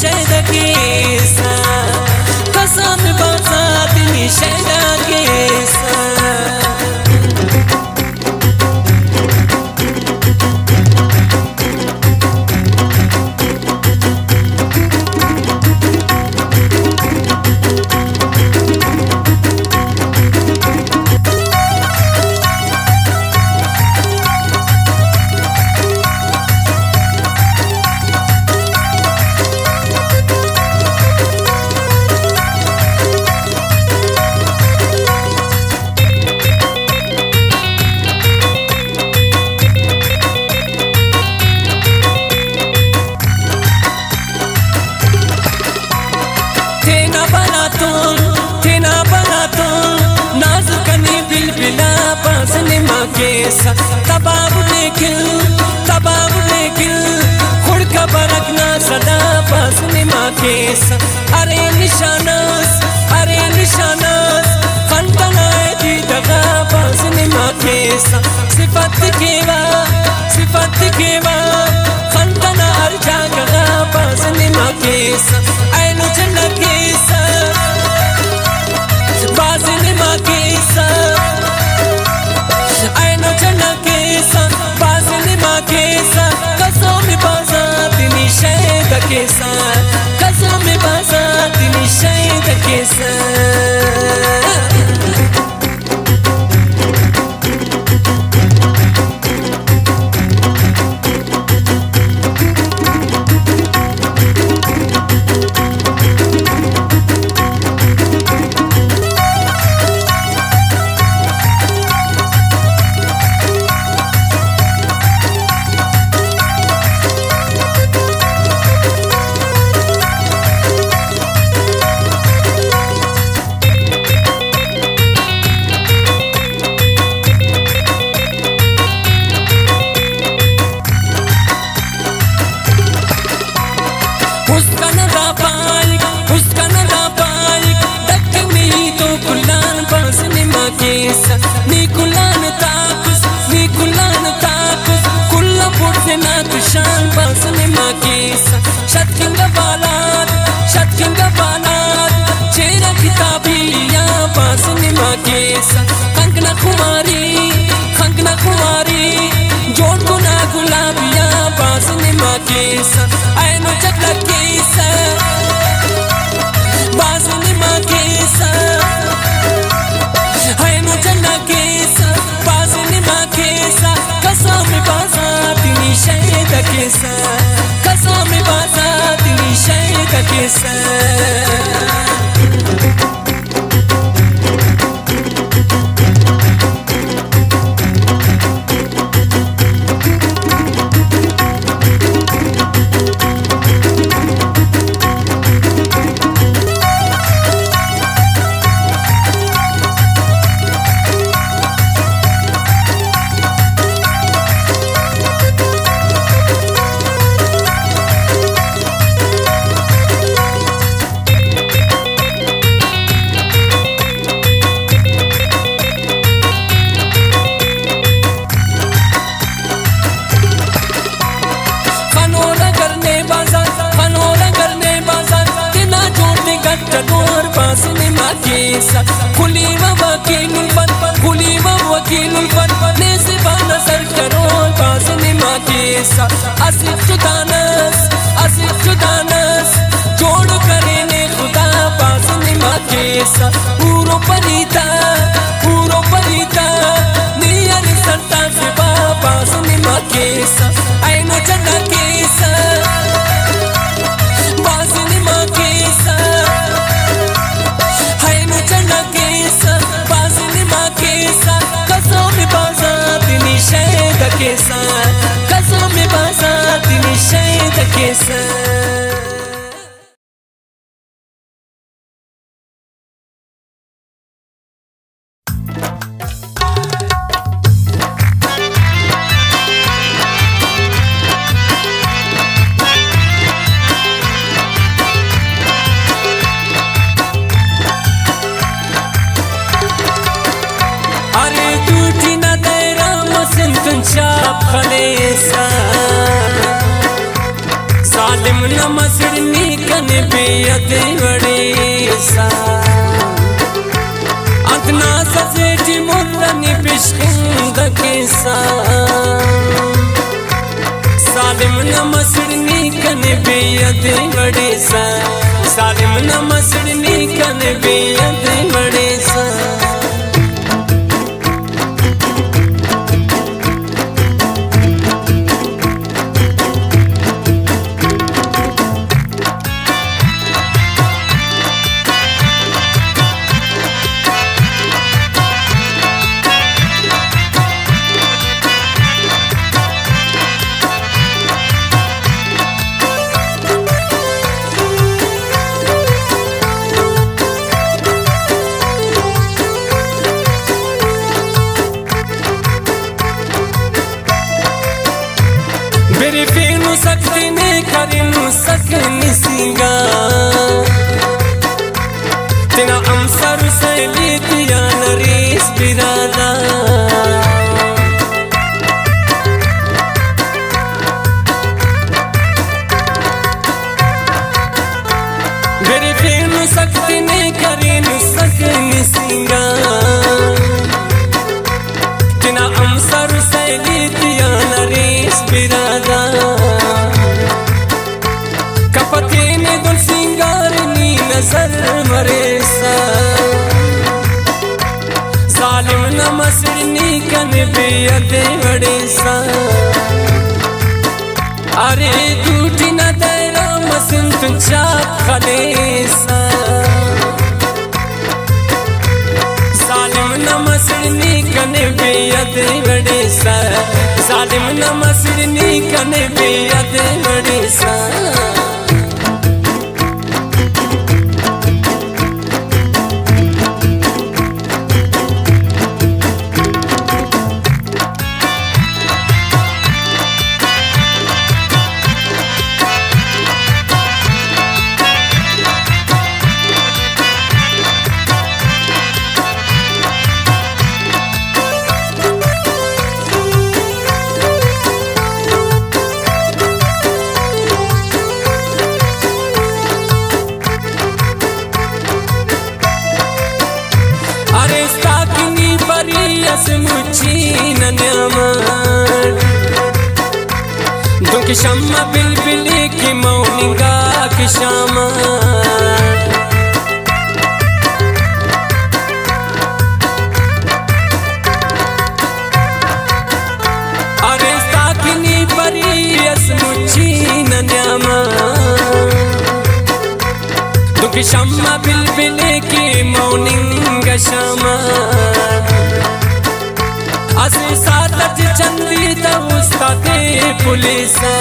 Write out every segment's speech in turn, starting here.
शहद केसा कसम बाजात नी शहद केसा तबाब लेकिन खुद का बरकना सदा पास निमा केसा अरे निशानास फंतनाए दी दगा पास निमा केसा सिफत केवा फंतना अर्जा गगा पास निमा केसा ऐनु चन्ना केसा पास निमा केसा ऐनु चन्ना केसा पास निमा केसा कसम बाजात नी शहद केसा कसम बाजात नी शहद केसा शान पास निमा केसा शतकिंग बालात चेहरा किताबिया पास निमा केसा कंकना कुमारी जोड़ गुना गुलाबिया पास निमा केसा ऐनो चकला केसा पास निमा केसा ऐनो चन्ना केसा पास निमा केसा कसम बाजात नी शहद केसा कसम बाजात नी शहद केसा खुली वकील फन ने से बाना सर करो पास निमा केसा आसिफ जुदानस जोड़ करे ने खुदा पास निमा केसा पूरो परिता नियर सरता से पास निमा केसा ऐनो चन्ना केसा पास निमा केसा ऐनो चन्ना केसा पास निमा केसा कसम बाजात नी शहद केसा कसम बाजात नी शहद केसा जालिम न मसड़नी कन बेयत बड़े सा अदना सजे जी मुर्रनी बिश्किंद के सा जालिम न मसड़नी कन बेयत बड़े सा जालिम न मसड़नी कन बेयत बड़े सा मेरे फेनु सकते ने करिनु सकनी सिंगा तेना अमसर से लिया नरेश बिरादा मेरे फेनु सकते ने करिनु सकनी सिंगा तेना अमसर से लिया नरेश बिरादा कपते ने गुल सिंगारनी नजर मरेसा जालिम न मसड़नी कन बेयत बड़े सा अरे टूटी न तेरा मसंत चाप खलेसा जालिम न मसड़नी कन बेयत बड़े सा जालिम न मसड़नी कन बेयत बड़े सा दुख शम्मा बिलबिली की मौनिगा की शामा अरे साकिनी परियस मुझी नन्यामा दुख शम्मा बिलबिली की मौनिगा शामा असे सातच चंदी दउस्ताते पुलिसा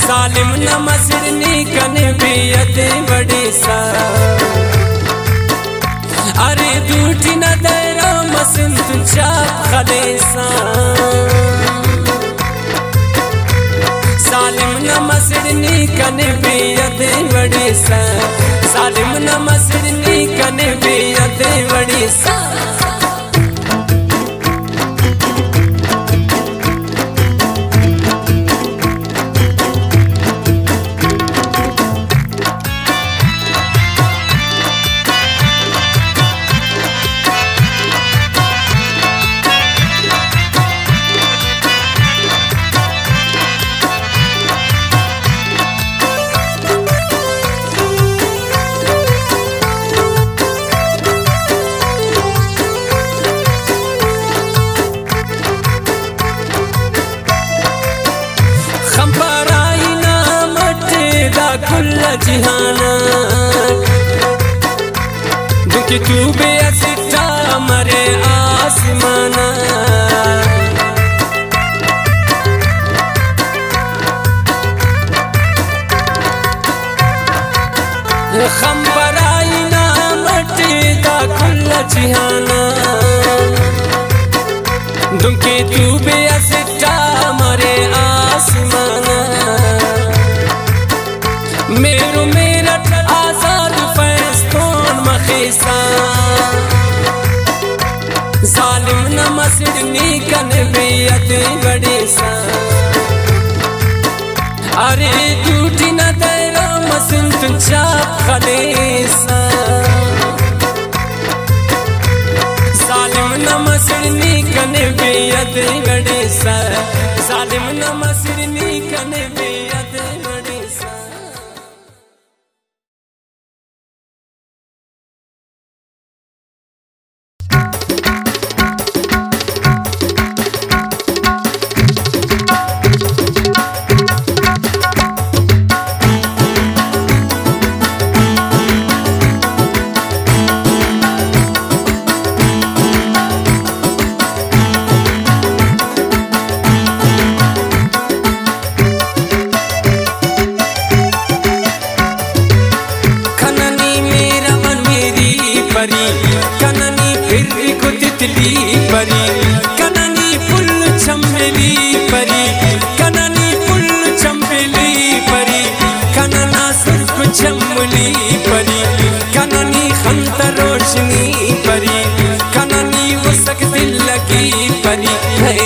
जालिम न मसड़नी कन बेयत बड़े सा अरे दूठी न तेरा मसंत चाप खलेसा जालिम न मसड़नी कन बेयत बड़े सा जालिम न मसड़नी कन बेयत बड़े सा जिहाना दुखी तू बेअसिटा मरे आसमाना खंबराई ना मटी दा कुल जिहाना दुखी तू बेअसिटा मरे आसमाना मेरो मेरठ आजाद फैस्तोन मखीसा जालिम न मसड़नी कन बेयत बड़े सा अरे टूटी न तेरा मसिन तुम चाप खलेसा सालिम न मसरनी कने बेयद गड़ेसा सालिम न मसरनी कने बेयद गड़ेसा। कननी फिर को तितली परी कननी पुल चंबेली परी कननी पुल चंबेली परी कनना सुर्ख चंबली परी कननी खंत रोशनी परी कननी उसक दिल लगी परी है।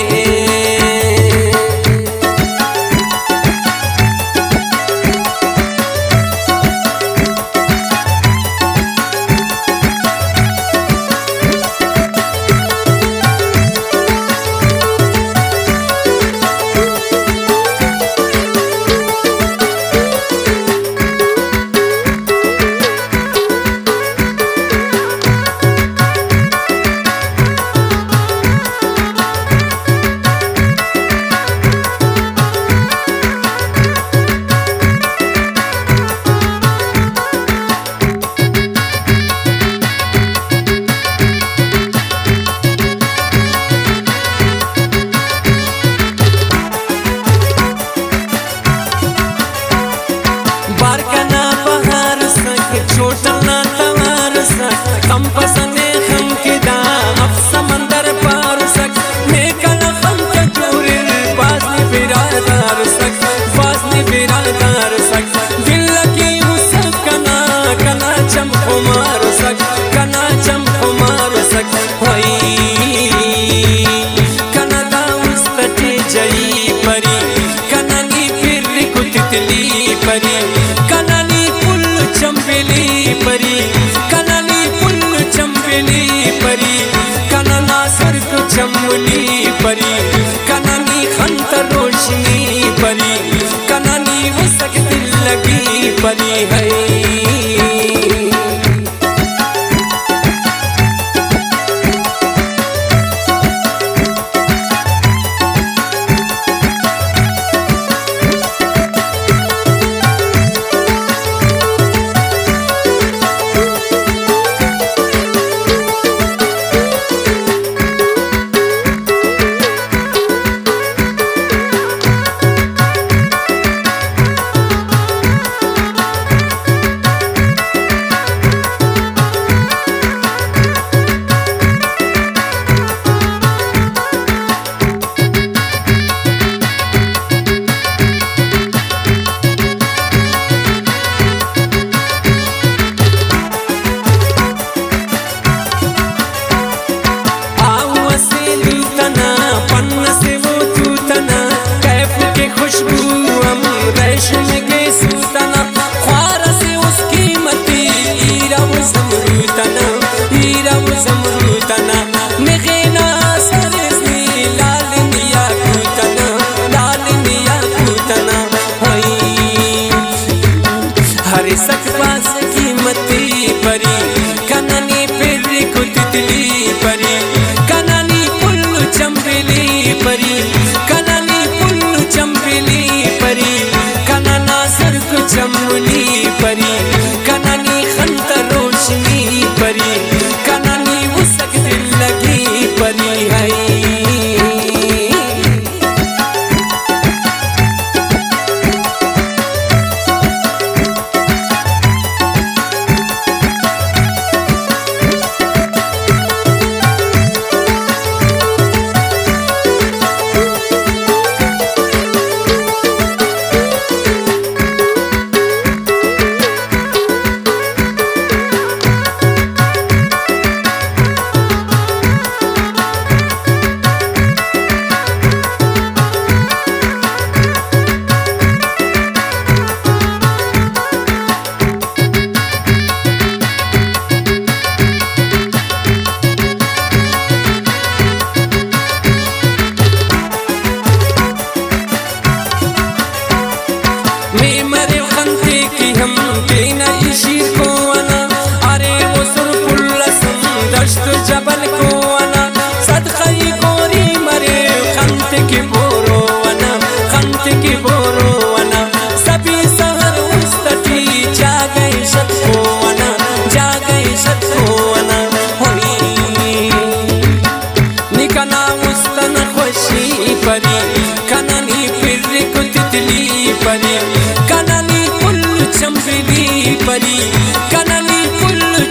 चमली परी कननी खंत रोशनी परी कननी उसक दिल लगी परी है।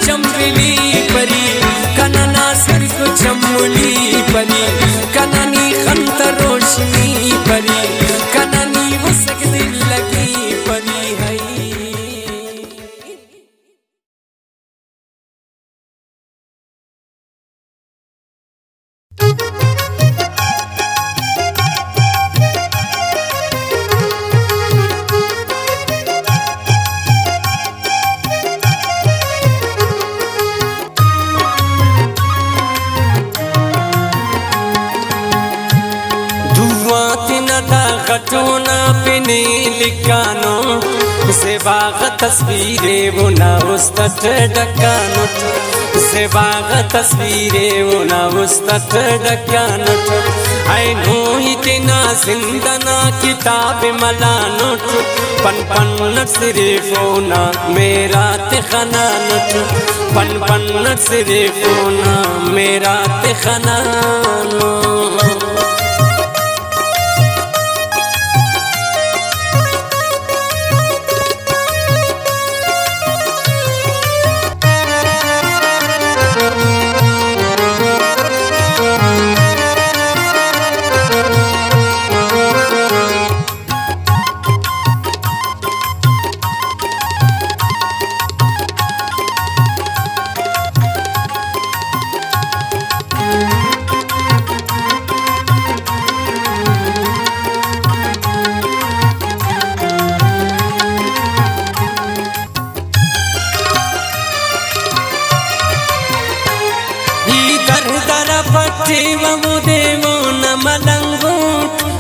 चंबली परी कना नासिर को चमुली परी कनानी खंत रोशनी परी कनानी मुसक दिल लगी परी है। घटोना पिने लिखानो से बाग तस्वीरे वो ना उस तट डकानो से बाग तस्वीरे वो ना उस तट डकानो आई नो इतना जिंदना किताब मलानो पन पन सिर्फ ना मेरा तिखना पन पन सिर्फ ना मेरा तिखना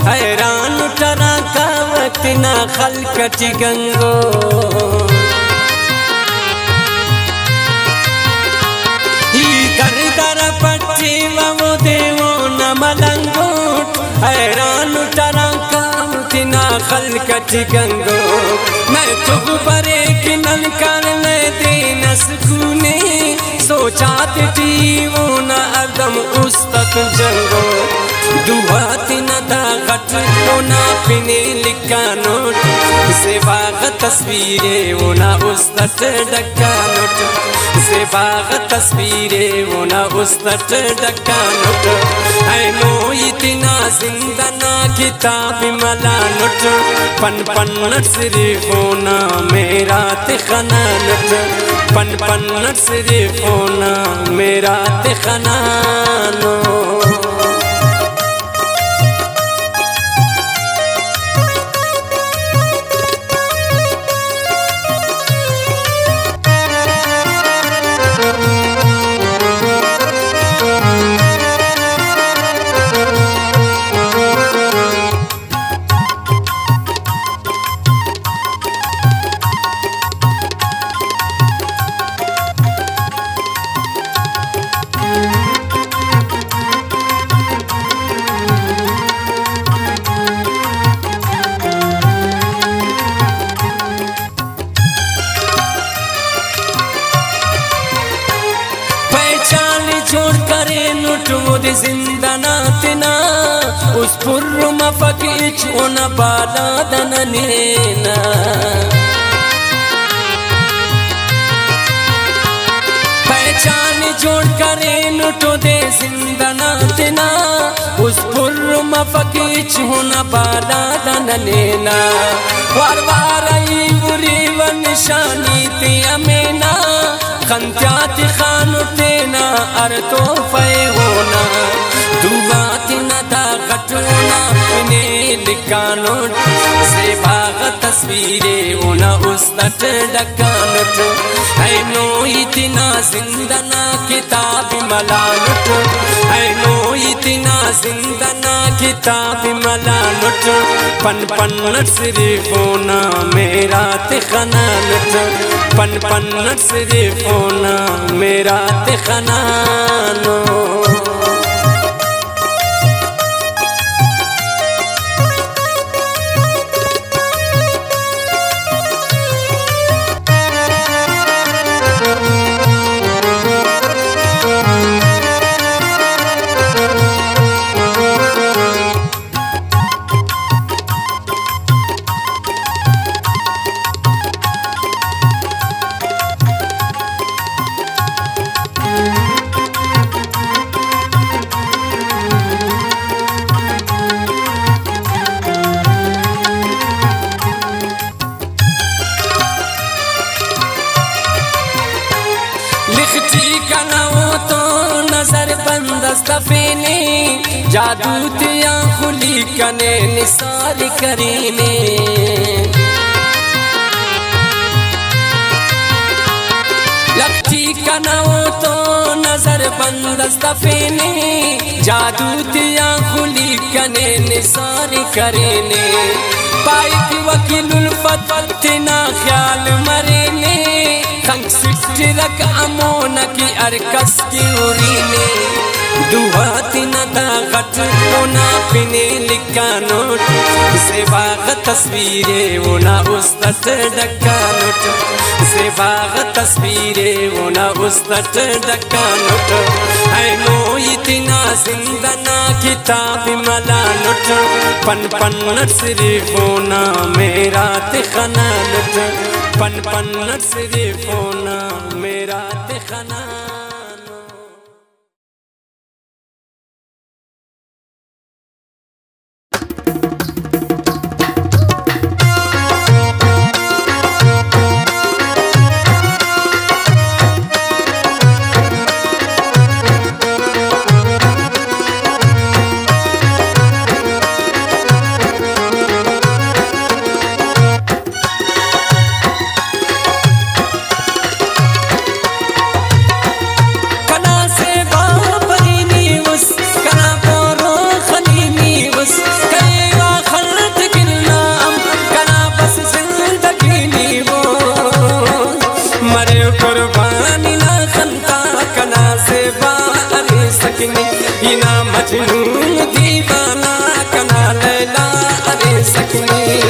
हैरान टरा का वक्त ना खलकटी गंगो दर दर पट्टी वो देवो न मलंगो हैरान टरा का वक्त ना खलकटी गंगो मैं तुग परे किनल कर मैं देना सुकूने सोचात थी वो न अदम उस तक जंगो दुआती न दागत वो ना पिने लिखा नोट से बाग तस्वीरे वो ना उस तट डका नोट से बाग तस्वीरे वो ना उस तट डका नोट ऐ नो इतना जिंदना किताब मला नोट पन पन सिर्फ ना मेरा तिखना नोट पन पन सिर्फ ना मेरा तिखना नो जिंदनातना उस पुर्र मफकीच उन बाला दननेना पहचान जोड़ करे नुटो दे जिंदनातना उस पुर्र मफकीच उन बाला दननेना वार वार आई बुरी व निशानी ते अमेना खंत्यात खान तेना अर तो फे होना दुआती न दागटोना पिने लिखानो से बाग तस्वीरे ओना उस तट डकानोट है नो इतना जिंदना किताब मलानुट है नो इतना जिंदना किताब मलानुट पन पन सिर्फ ना मेरा तिखना लुट पन पन सिर्फ ना मेरा तिखना नो कनाओ तो नजर बंदस्तफीने जादू दिया खुली कने निसार करीने लखी कनाओ तो नजर बंदस्तफीने जादू दिया खुली कने निसार करीने पाई की वकील फतना ख्याल मरेने तंग सिट्रक अमोन की अरकस की उरीने दुहाती नदा गट ओना पिने लिखा नोट सेवाग तस्वीरे ओना उस्तट डक्का नोट सेवाग तस्वीरे ओना उस्तट डक्का नोट ऐ नो इतना जिंदना किताब मला नोट पन पन सिर्फ ओना मेरा तिखना नोट पन पन सिर्फ ओना मेरा तिखना मजनून दीवाना कना लैला अरे सकनी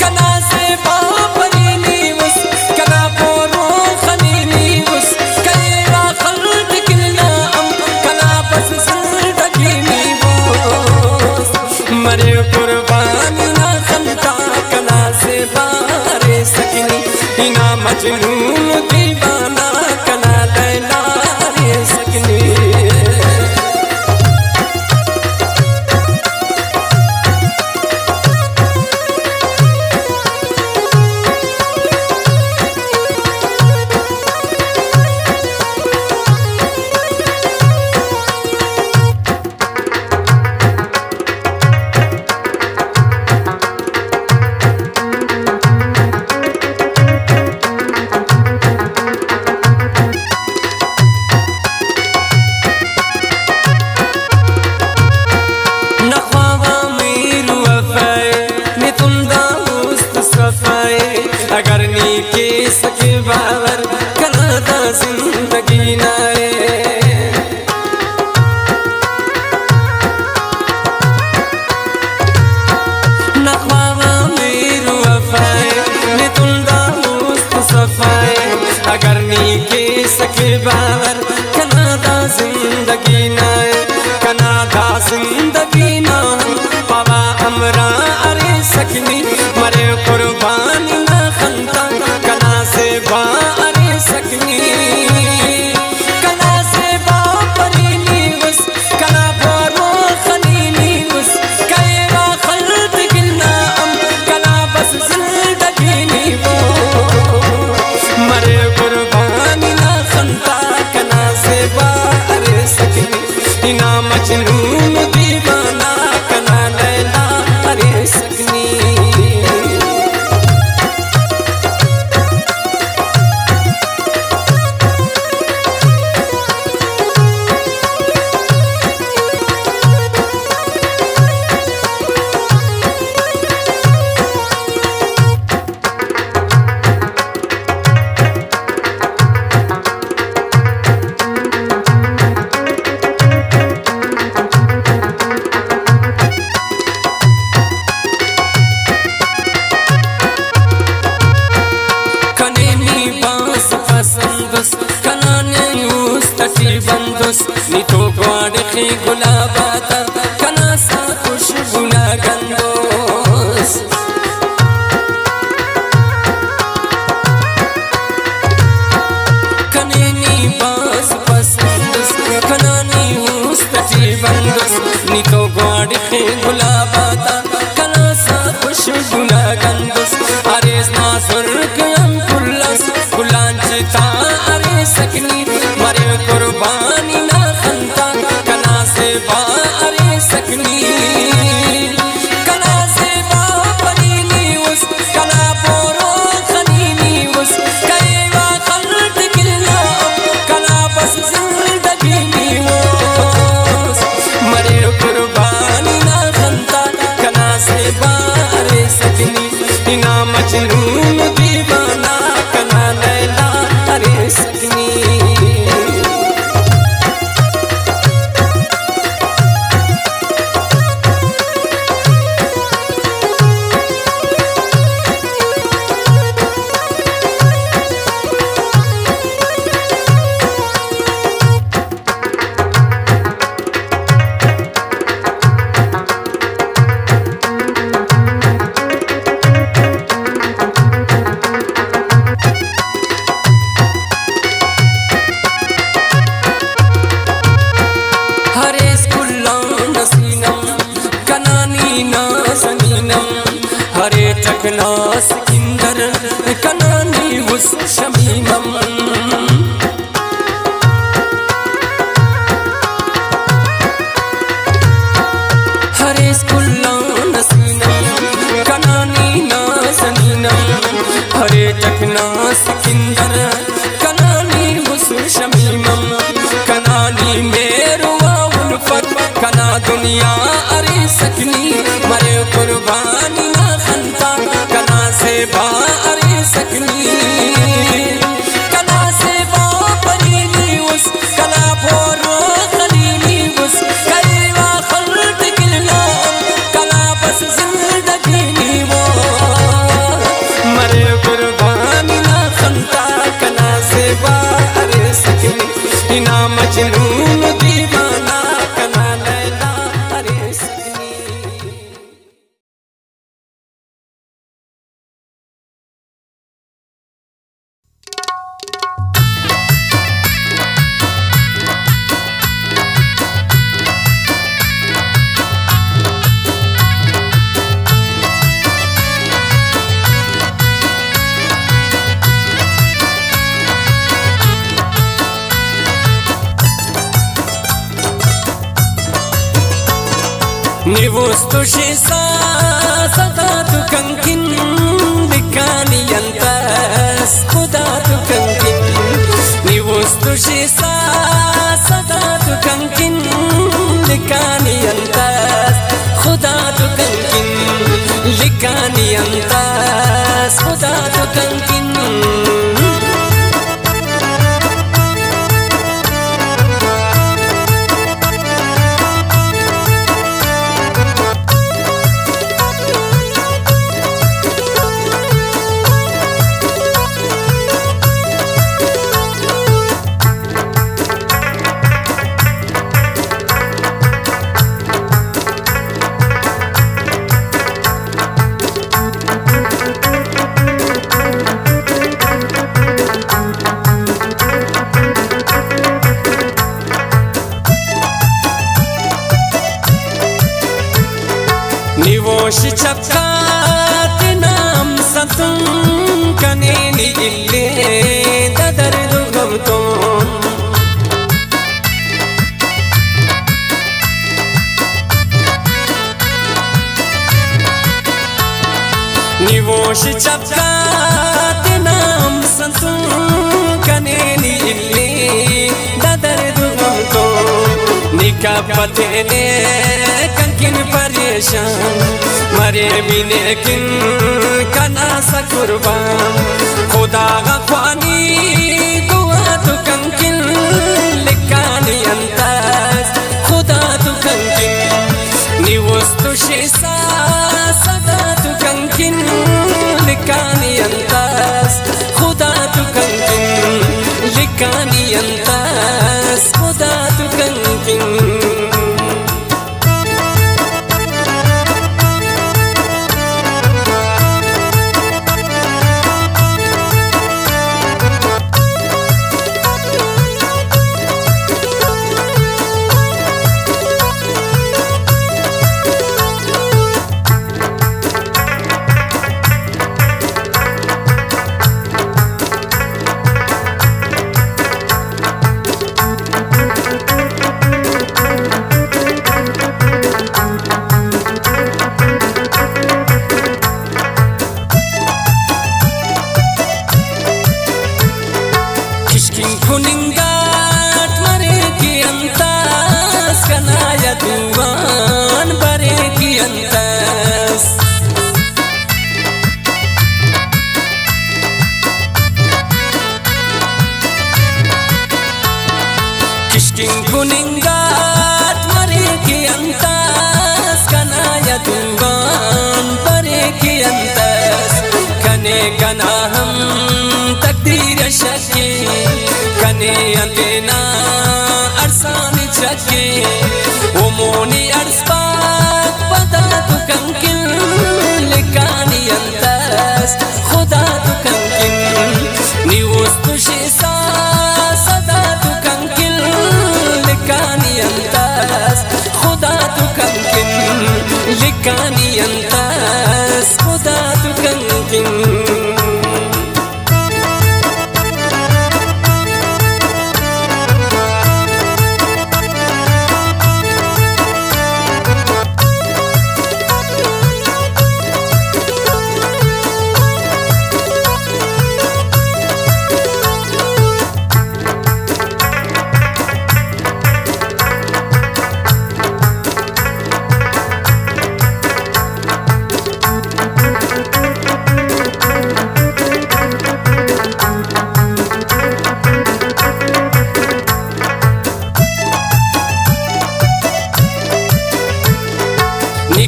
कना से बापरीनी उस कना बोरो खलीनी उस कलेवा खल्द किलना अम कना बस जिंदगीनी वो मरे कुर्बानी ना खंता कना से बारे सकनी इना मजनून दीवाना कना लैला अरे सकनी अगर नी के सके बावर कनादा जिंदगी नाए नख्वावा मेरू वफाए ने तुंदा मुस्त सफाए अगर नी के सके बावर कनादा जिंदगी नाए कनादा जिंदगी ना पावा हमरा अरे सकनी मरे कुर्बानी कना से बारे सकनी कना से बापरीनी उस कना बोरो खलीनी उस कलेवा खल्द गिलना अम कना बस जिंदगीनी वो मरे कुर्बानी ना खंता कना से बारे सकनी इना मजनून दीवाना कना लैला अरे सकनी नी तो ग्वाड़खी गुलाबाता कना सा खुशबुना गंदोस कनेनी बास पसंदस कनानी हुस्तची बंदस नी तो ग्वाड़खी गुलाबाता कना सा खुशबुना गंदोस अरे ना सुर्ग हम कुल्लस कुलांच चलता अरे सकनी मरे कुर्बानी ना खंता कना से बा अरे सकनी कना से बा पनीनी उस कना पोरो खनीनी उस कई वक्त गिरना कना बस जिंदगी नी उस मरे कुर्बानी ना खंता कना से बा अरे सकनी इना मजनून दीवाना कना लैला अरे सकनी हरे चकना सिकंदर कनानी उस शमीमम हरे स्कुल्ला नसीनम कनानी नासनीनम हरे चकना सिकंदर कनानी उस शमीमम कनानी मेरुआ उल्फत कना दुनिया अरे सकनी मरे कुर्बानी ना खंता कना से बा अरे सकनी कना से बा परीनी उस कना भोरो खलीनी उस कई वक्त गिरना कना बस जिंदगी नी वो मरे कुर्बानी ना खंता कना से बा अरे सकनी इना मजनून दीवाना कना लैला अरे सकनी Nivustushisa sadatu kankin likani yantas kudatu kankin Nivustushisa sadatu kankin likani yantas kudatu kankin likani yantas kudatu kankin निवोश चक्कात नाम सतुं कनेनि इल्ले ददर दुगमतो निवोश चक्कात नाम सतुं कनेनि इल्ले ददर दुगमतो निका पतेने कंकिन परेशान मरे बिने किन कना सा कुर्बान खुदा गफानी दुआ तु कंकिन लिकानी अंताज खुदा तु कंकिन निवस्तु शेसा सदा तु कंकिन लिकानी अंताज खुदा तु कंकिन लिकानी अंताज खुदा तु कंकिन Kishkin kuningat mareki antas kanaya tuan bareki antas Kishkin kuningat mareki antas kanaya tuan bareki antas kane kanaham takdir shaki kane antena arsani chaki umoni arspak pada tu kankin lekani antas khuda tu kankin ni ustu shisa sada tu kankin lekani antas khuda tu kankin lekani antas khuda tu kankin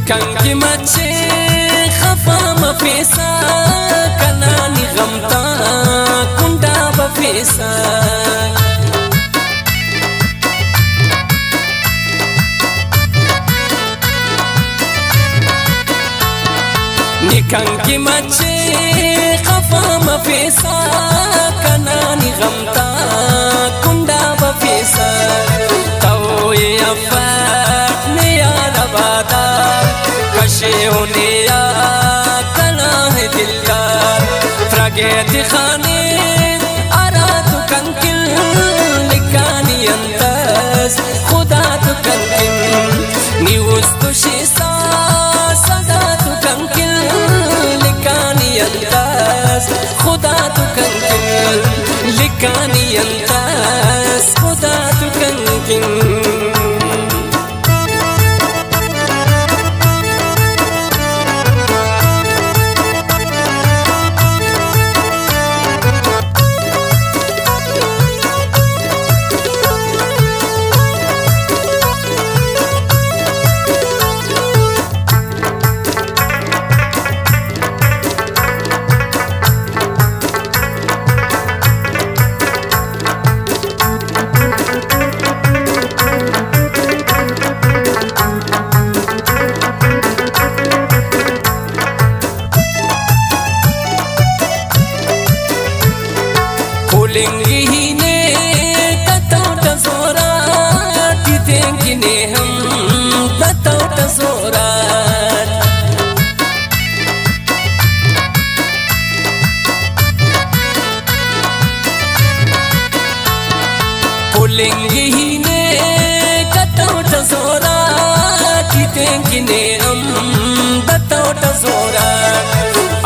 Kanki mache khafa mafisa kanani ghamta kunda bafisa Kanki mache khafa mafisa kanani ghamta kunda bafisa tawe afat ne yarabada kashe hone ya kana hai dilkar fraget khane arat kankil likani antas khuda tu kankil ni ustu shisa sada tu kankil likani antas khuda tu kankil likani antas khuda tu kankil Lingine tatau tasora kitengine ham tatau tasora Lingine tatau tasora kitengine ham tatau tasora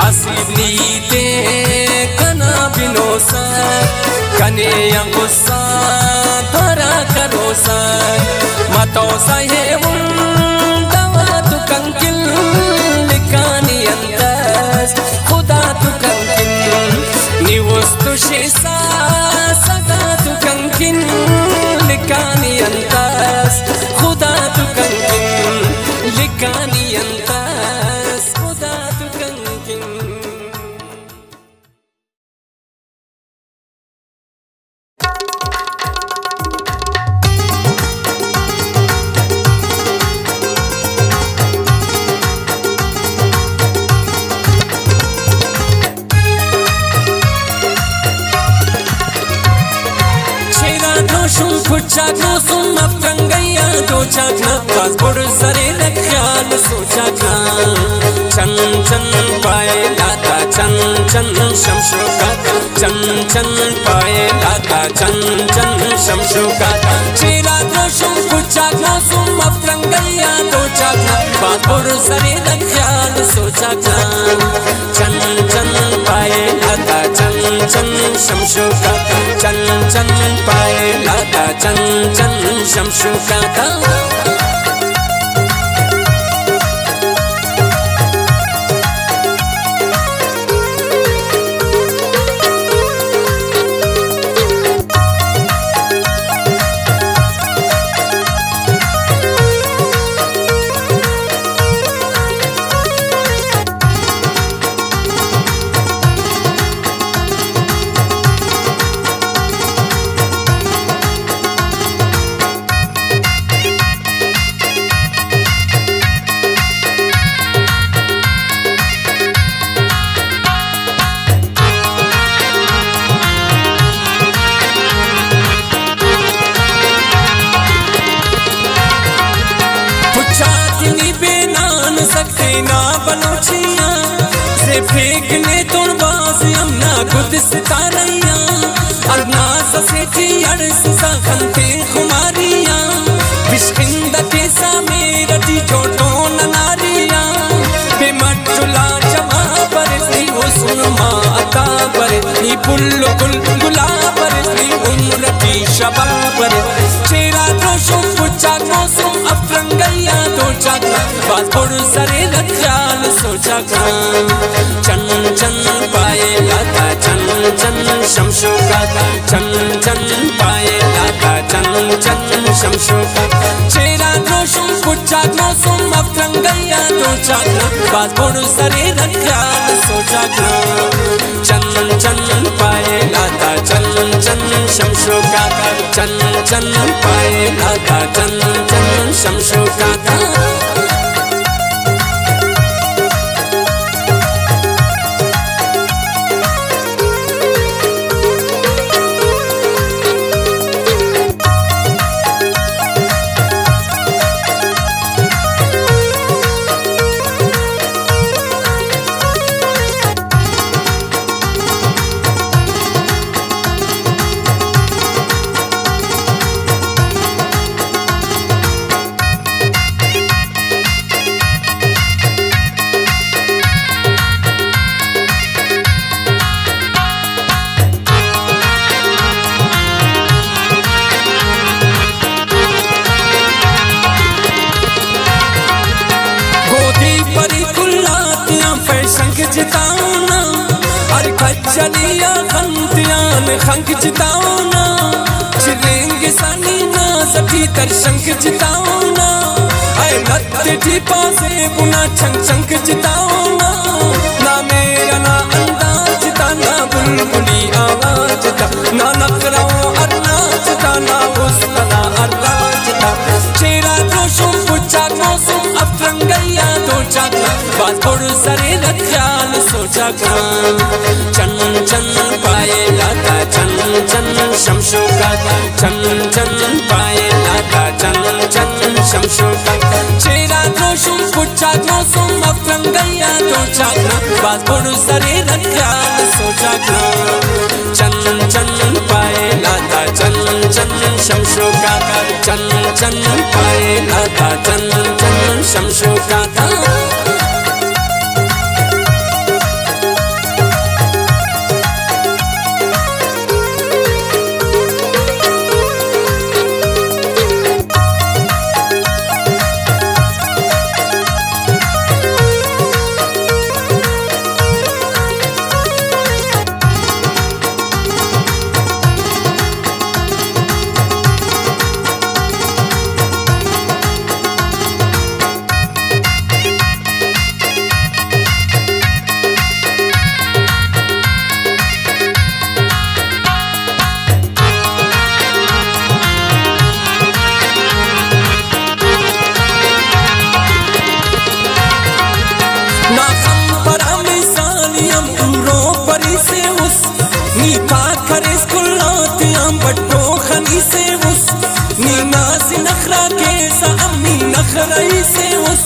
asibni te kana binosa kane yang gussa para karosa mato sahewun dawa tu kankil likani antas khuda tu kankil ni ustu shisa sada tu kankil likani antas khuda tu kankil likani antas khuda tu kankil Chakna sum afkangaya do chakna passport sare rakhal so chakna chan chan pae lata chan chan shamshuka chan chan pae lata chan chan shamshuka chira doshum chakna sum afkangaya do chakna passport sare rakhal so chakna chan chan pae पाए लाता चन चन शमशो का चन चन पाए लाता चन चन शमशो का ना बलोचियां से फेंकने तुर बाज हमना खुद सितारियां अरना ससेठी अड़स सा खंते खुमारियां विश्किंदा केसा मेरटी छोटो नारियां बेमटुला जमा पर सी हुस्न माता पर नी पुल्लु कुल गुला पर सी उम्र की शबा पर चेहरा दोषों पुचा मौसम अफरंगैया तो चाका बाजपुर सरे रख्याल सोचा चन चन पाए लाता चन चन शमशो का चन चन पाए लाता चन चन शमशो का चेहरा दोषों पुचा मौसम अफरंगैया तो चाका बाजपुर सरे रख्याल सोचा चन चन पाए लाता चन चन शमशो का चन चन पाए लाता चन चन शमशो का जिताऊना और खच्चलिया खंतियान खंक जिताऊना चिलेंगे सानी ना सभी तरशंक जिताऊना ऐ लत्ते ठीपा से बुना छंक छंक जिताऊना ना मेरा ना अंदाज जिता ना बुलबुली आवाज जिता ना नखराओ अरनाज जिता ना उस्तना अरनाज जिता चेहरा दोषों पुचा मौसम अफरंगैया तो चाका बाजपुर सरे रख्याल सोचा चन चन पाए लाता चन चन शमशो का चन चन पाए लाता चन चन शमशो का चेहरा दोषों पुचा मौसम अफरंगैया तो चाका बाजपुर सरे रख्याल सोचा चन चन पाए लाता चन चन शमशो का चन चन पाए लाता चन चन शमशो का बट्टो खनी से उस नीना से नखरा के सामनी नखराई से उस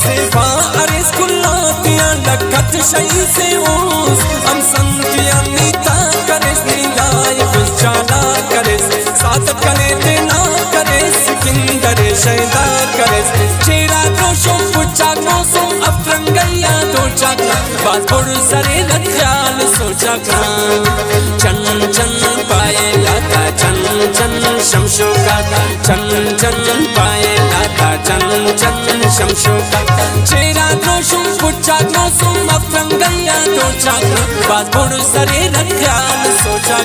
सेवा अरेस कुल्लातियां लकत शई से उस हम संतियां नीता करे नीलाय खुश जाला करे साथ करे देना करे सिकंदर शैदा करे चेहरा दोषों पुचा मौसम अफरंगैया तो पूछा बात बुड़ सरे रख्याल सोचा चन चन पाए लाता चन चन शमशो का चन चन पाए लाता चन चन शमशो का चेहरा दोषुम पूछा दोषुम अपरंग गया दोचा बात बुड़ सरे रख्याल सोचा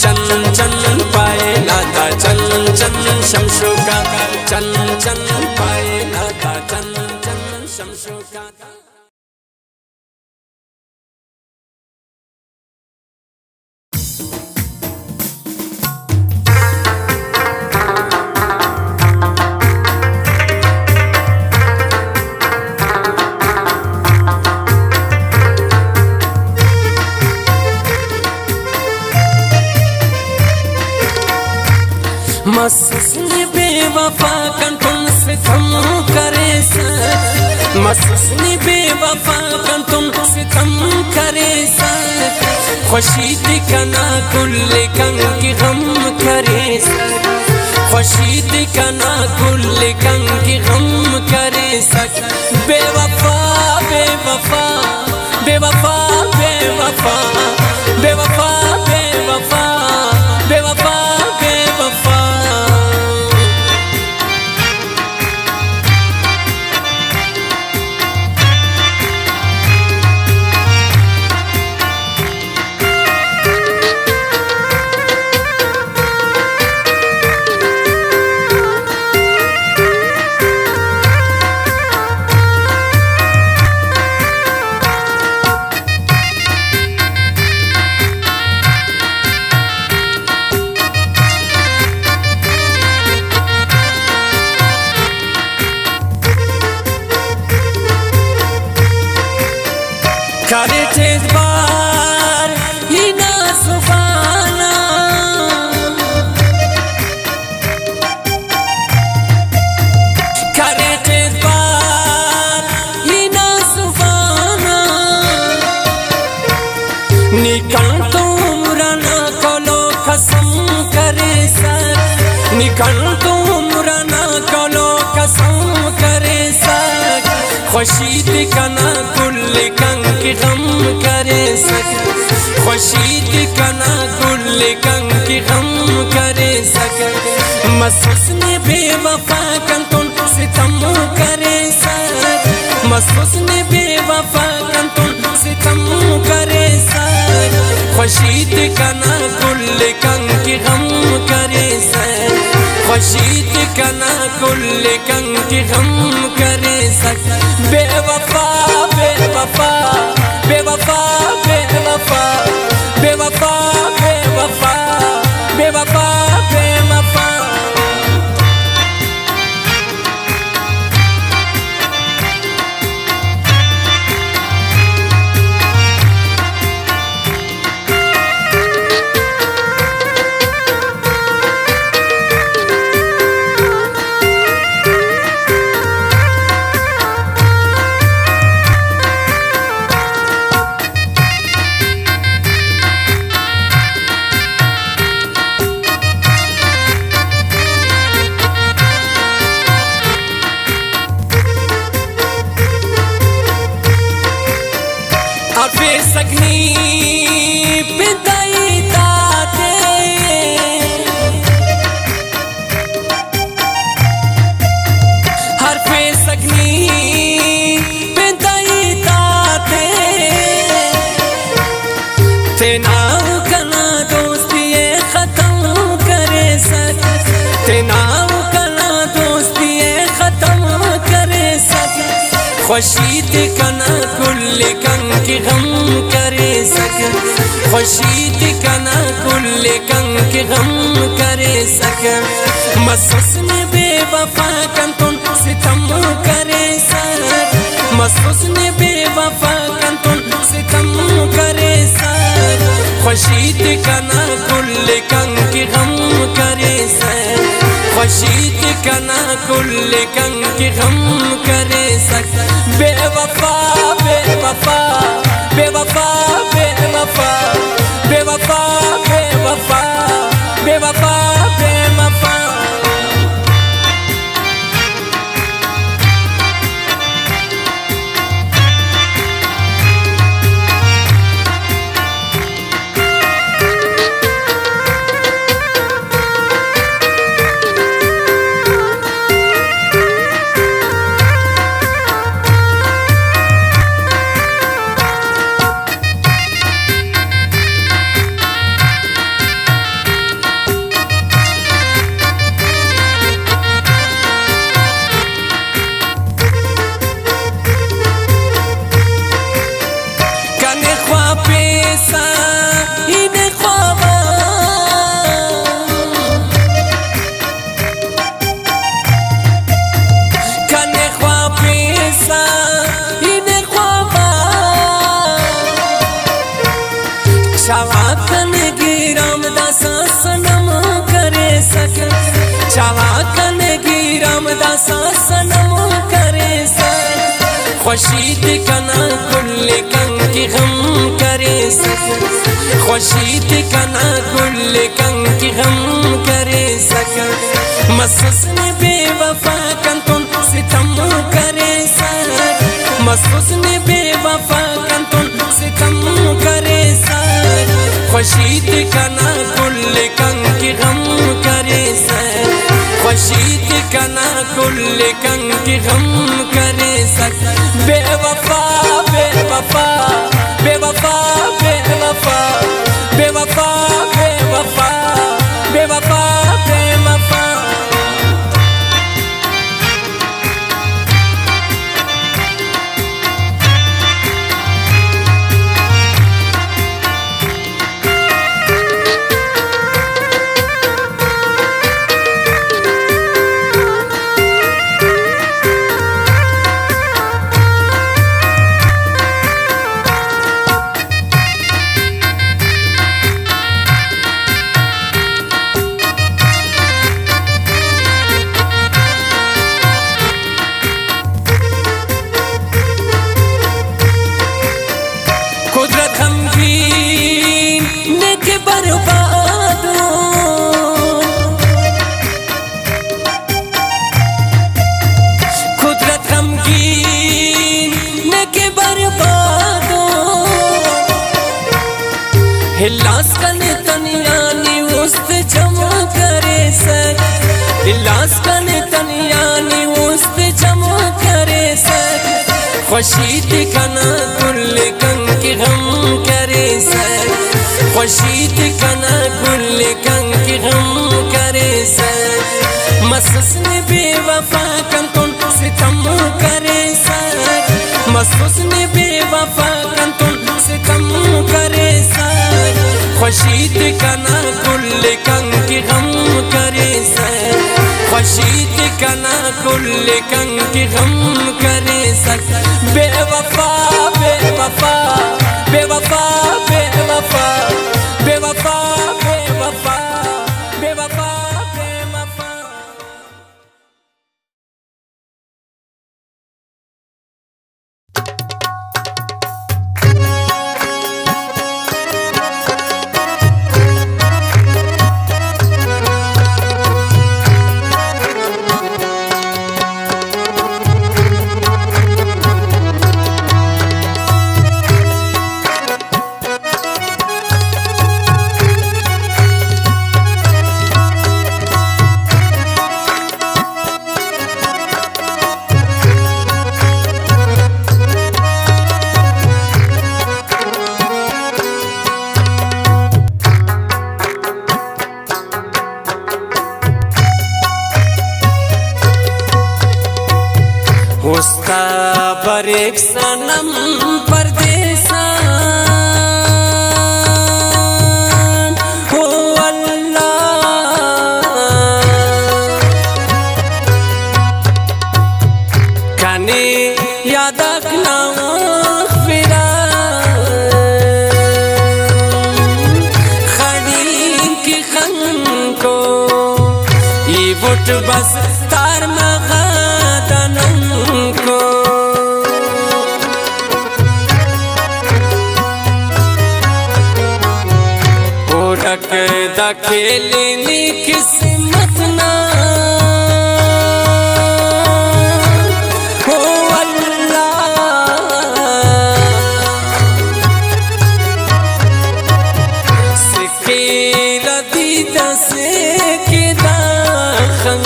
चन चन पाए लाता चन चन शमशो का चन चन पाए लाता चन चन शमशो का। मसुसने बेवफा कंठों से थम करे सर मसुसने बेवफा कंठों से थम करे सर खुशी दिखना कुल कंग की गम करे सर खुशी दिखना कुल कंग की गम करे सर बेवफा बेवफा बेवफा बेवफा बेवफा बेवफा बेवफा बेवफा करे बार ही ना सुबाना करे बार ही ना सुबाना निकल तो मुराना कलो कसम करे सर निकल तो मुराना कलो कसम करे सर खुशी दिखना कुल कंग की गम करे सक खुशी दिखना कुल कंग की गम करे सक मसुसने बेवफा कंठों से थम करे सक मसुसने बेवफा कंठों से थम करे सक खुशी दिखना कुल कंग की गम करे सक खुशी दिखना कुल कंग की गम करे सक बेवफा बेवफा बेवफा बेवफा बेवफा बेवफा बेवफा बेवफा बेसगनी पिताई दाते हर बेसगनी पिताई दाते तेना कना दोस्ती खत्म करे सक तेना कना दोस्ती खत्म करे सक खुशी दिखना कुल कंग की गम करे सक खुशी दिखना कुल कंग की गम करे सक मसुसने बेवफा कंठों से थम करे सक मसुसने बेवफा कंठों से थम करे सक खुशी दिखना कुल कंग की गम करे सक खुशी दिखना कुल कंग की गम करे सक बेवफा बेवफा बेवफा बेवफा बेवफा बेवफा बेवफा बेवफा खुशीद कना कुल कंग की गम करे सक, खुशीद कना कुल कंग की गम करे सक। महसूस ने बेवफा कंतुन सितम करे सक, महसूस ने बेवफा कंतुन सितम करे सक। खुशीद कना कुल कंग की गम करे सक, खुशीद कना कुल कंग की गम करे सक। बेवफा बेवफा बेवफा बेवफा बेवफा बेवफा बेवफा बेवफा। हिलास कने तनियानी उस्त जमा करे सक, हिलास कने तनियानी उस्त जमा करे सक। खुशीद कना कुल कंग की गम करे सक, खुशीद कना कुल कंग की गम करे सक। महसूस ने बेवफा कंतुन सितम करे सक, महसूस ने बेवफा कंतुन सितम करे सक। खुशीद कना कुल कंग की गम करे सक, खुशीद कना कुल कंग की गम करे सक। बेवफा बेवफा बेवफा बेवफा बेवफा बेवफा बेवफा बेवफा। उसका बरेक सनम परदेसा हो अल्लाह कने याद रखना फिरा खड़ी की खन को ये वोट बस तार मगादनम को रख दखेलनी किस्मत ना हो अल्लाह सिके रदी दसे के दाखन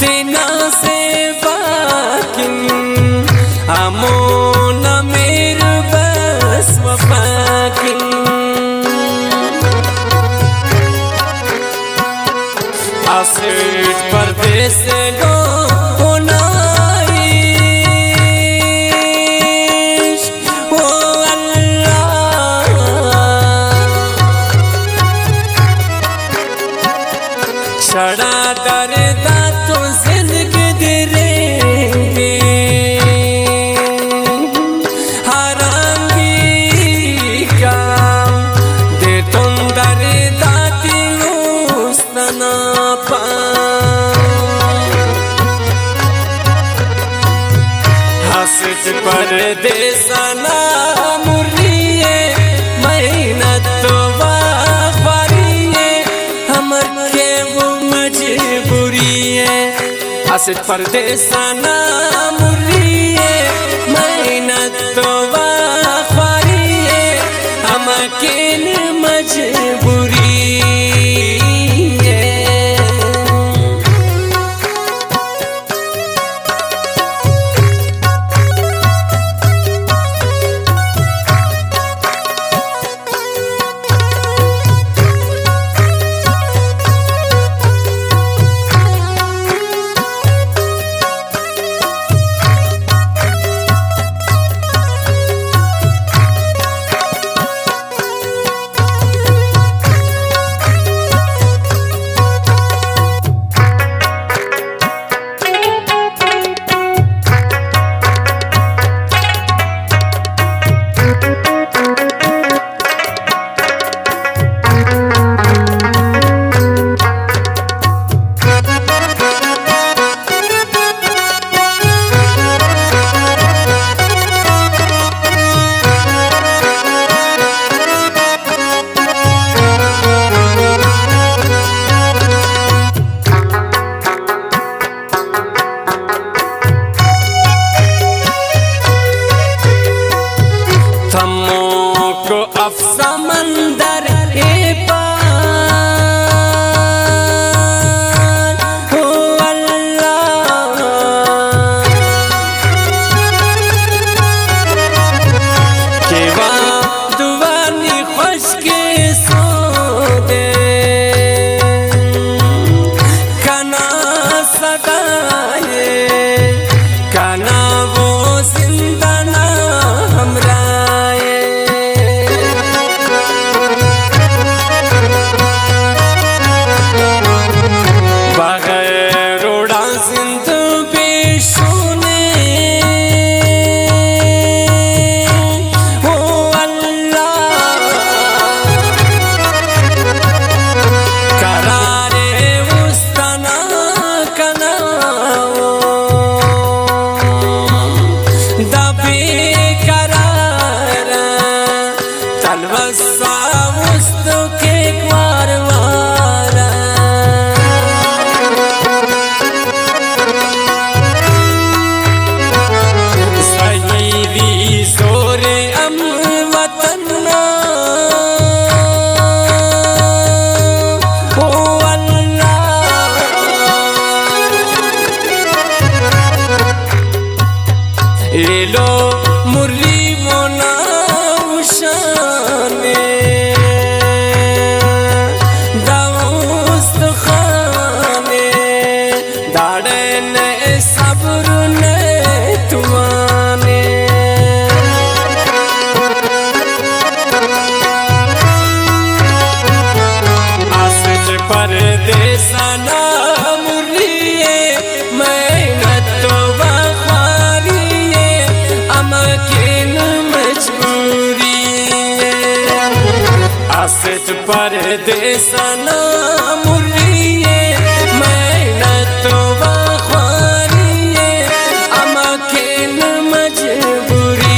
तेना से बाकिन अमोन मेरे बस वफाकिन आसिफ परदेस लो होनाइश ओ अल्लाह छड़ा दर्दा तो जिंदगी दिरेंगे हरांगी काम दे तुम दर्दा ती उस तना पा परदेसना मुर्रिए मेहनत तो वारिए हमर के वो मजबूरी है। आसित परदेसना मुर्रिए मेहनत तो वारिए हमर के मजबूरी समंदर के पार हो अल्लाह के दुआनी खुश के सो दे कना सदाए कना वो जिंदा ना हमरा लो मुर्री मोना उशाने दाउस्त खाने दाड़े ने सब्र ने तुमाने आसित परदेसना मुर्रिए मेहनत तो आसित परदेसना मुर्रिए मेहनत तो वारिए अमकिन मजबूरी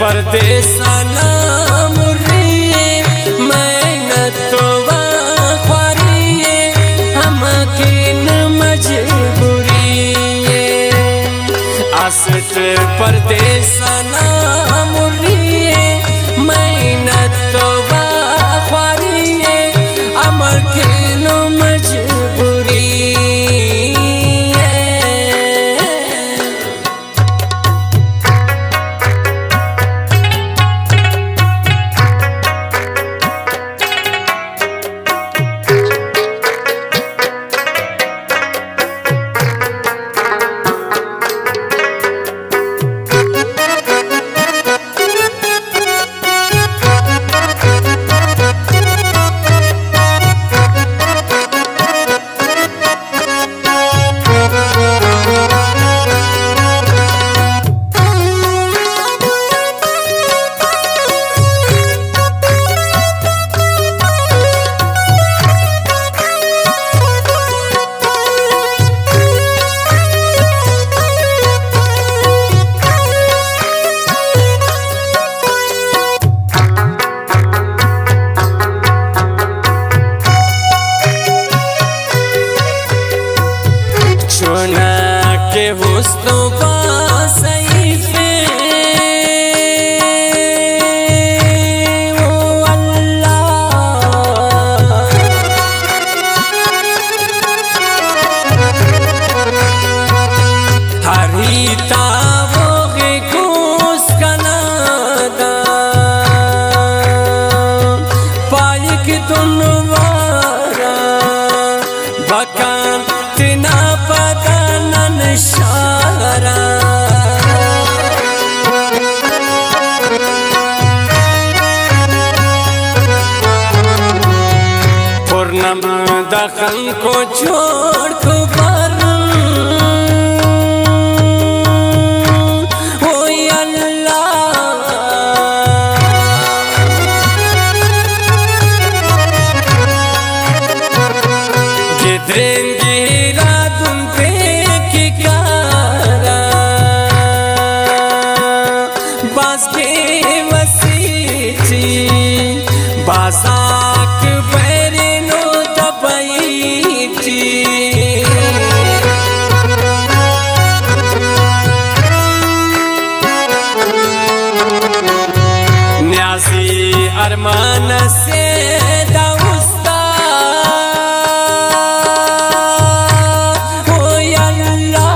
परदेसाना मुर्रिए मेहनत तो ख्वारिए हम किन मजबूरिए आसट परदेसाना मुर्रिए मेहनत तो ख्वारिए हम किन मजबूरी के हुस्न सईफे ओ अल्लाह हरीता वो घूस कनादा पालिक तुनवारा बकान तिना पता शारा पूर्णम दखन को छोड़ खुबर ओ अल्लाह गिद्रेंगी रातुम पे बासाक बैरिनो दबईची न्यासी अरमान से दाउस्ता हो अल्लाह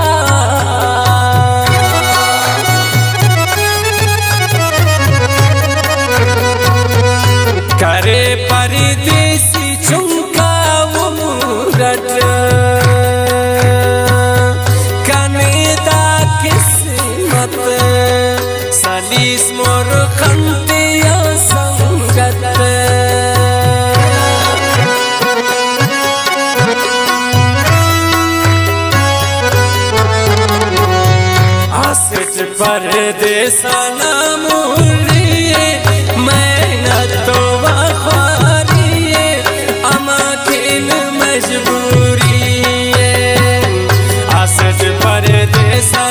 करे परदेसी चुमका वो मुरट कनेदा किस्मत सलीस मोर खंतिया संगत आसित परदेसाना मुर्रिए मेहनत तो ख्वारिए अमाकिन मजबूरी आसित परदेसा